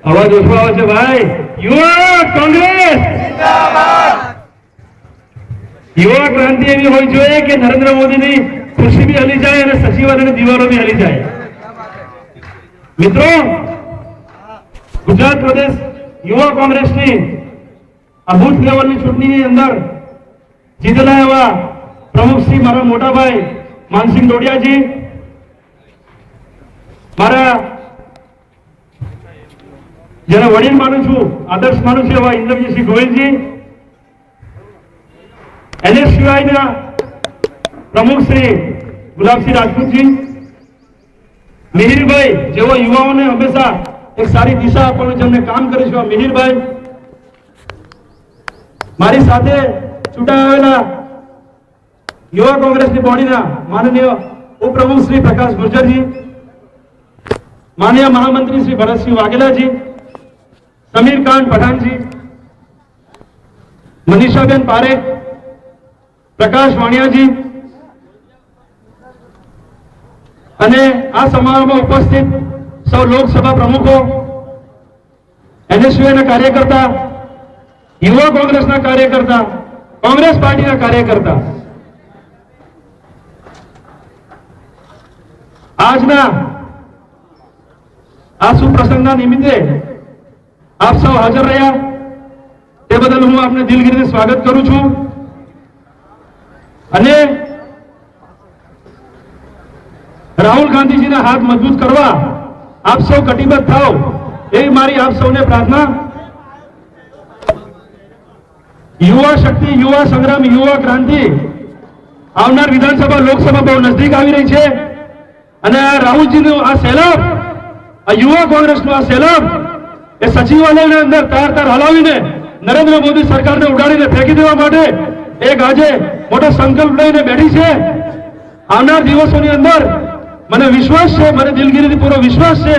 અવાજ ઓછો આવે છે ભાઈ. યુવા કોંગ્રેસ जिंदाबाद। યુવા ક્રાંતિ એવી હોવી જોઈએ કે નરેન્દ્ર મોદીની ખુરશી બી હલી જાય અને સચિવાલયની દિવાલો બી હલી જાય. મિત્રો, ગુજરાત પ્રદેશ યુવા કોંગ્રેસની આ બુથ લેવલની ચૂંટણીની અંદર જીતેલા એવા પ્રમુખ શ્રી મારા મોટાભાઈ માનસિંહ ડોડિયાજી, મારા જેને વડીલ માનું છું, આદર્શ માનું છું એવા ઇન્દ્રજીતસિંહ ગોયલજી, એનએસયુઆઈના પ્રમુખ શ્રી ગુલાબસિંહ રાજપૂતજી, મિહિરભાઈ જેઓ યુવાઓને હંમેશા એક સારી દિશા આપવાનું જેમને કામ કર્યું છે મિહિરભાઈ, મારી સાથે ચૂંટાઈ આવેલા યુવા કોંગ્રેસની બોડીના માનનીય ઉપપ્રમુખ શ્રી પ્રકાશ ગુર્જરજી, માનનીય મહામંત્રી શ્રી ભરતસિંહ વાઘેલાજી, સમીર ખાન પઠાણજી, મનીષાબેન પારેખ, પ્રકાશ વાણિયાજી અને આ સમારોહમાં ઉપસ્થિત સૌ લોકસભા પ્રમુખો, એનએસયુના કાર્યકર્તા, યુવા કોંગ્રેસના કાર્યકર્તા, કોંગ્રેસ પાર્ટીના કાર્યકર્તા, આજના આ સુપ્રસંગના નિમિત્તે આપ સૌ હાજર રહ્યા તે બદલ હું આપને દિલગીરીથી સ્વાગત કરું છું અને રાહુલ ગાંધીજીના હાથ મજબૂત કરવા આપ સૌ કટિબદ્ધ થાઓ એવી મારી આપ સૌને પ્રાર્થના. યુવા શક્તિ, યુવા સંગ્રામ, યુવા ક્રાંતિ આવનાર વિધાનસભા લોકસભા બહુ નજદીક આવી રહી છે અને આ રાહુલજીનું આ સેલાબ, આ યુવા કોંગ્રેસનું આ સેલાબ એ સચિવાલયની અંદર તાર હલાવીને નરેન્દ્ર મોદી સરકારને ઉડાડીને ફેંકી દેવા માટે એક આજે મોટો સંકલ્પ લઈને બેઠી છે. આવનાર દિવસોની અંદર મને વિશ્વાસ છે, મને દિલગીરીથી પૂરો વિશ્વાસ છે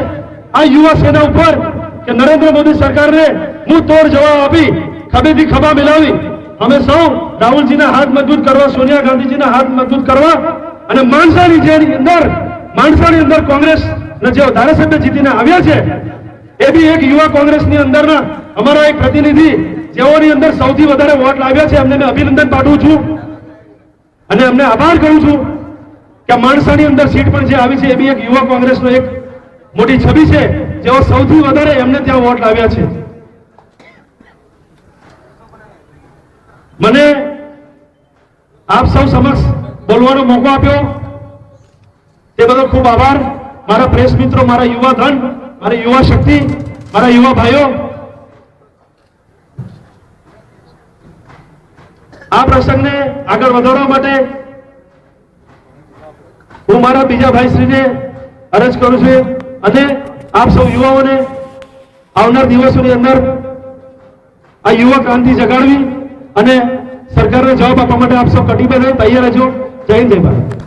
આ યુવા સેના ઉપર કે નરેન્દ્ર મોદી સરકારને હું તોડ જવાબ આપી ખભેથી ખભા મિલાવી અમે સૌ રાહુલજીના હાથ મજબૂત કરવા, સોનિયા ગાંધીજીના હાથ મજબૂત કરવા અને માણસાની અંદર કોંગ્રેસ જે ધારાસભ્ય જીતીને આવ્યા છે એ બી એક યુવા કોંગ્રેસની અંદરના અમારા એક પ્રતિનિધિ જેઓની અંદર સૌથી વધારે વોટ લાવ્યા છે એમને મેં અભિનંદન પાઠવું છું અને એમને આભાર કરું છું કે માણસાની અંદર સીટ પણ જે આવી છે એ બી એક યુવા કોંગ્રેસનો એક મોટી છબી છે જેઓ સૌથી વધારે એમને ત્યાં વોટ લાવ્યા છે. મને આપ સૌ સમક્ષ બોલવાનો મોકો આપ્યો તે બદલ ખૂબ આભાર. મારા પ્રેસ મિત્રો, મારા યુવા ધન, મારી યુવા શક્તિ, મારા યુવા ભાઈઓ, આ પ્રસંગને આગળ વધારવા માટે હું મારા બીજા ભાઈશ્રીને અરજ કરું છું અને આપ સૌ યુવાઓને આવનાર દિવસોની અંદર આ યુવા ક્રાંતિ જગાડવી અને સરકારને જવાબ આપવા માટે આપ સૌ કટિબદ્ધ તૈયાર રહેજો. જય હિન્દ, જય ભારત.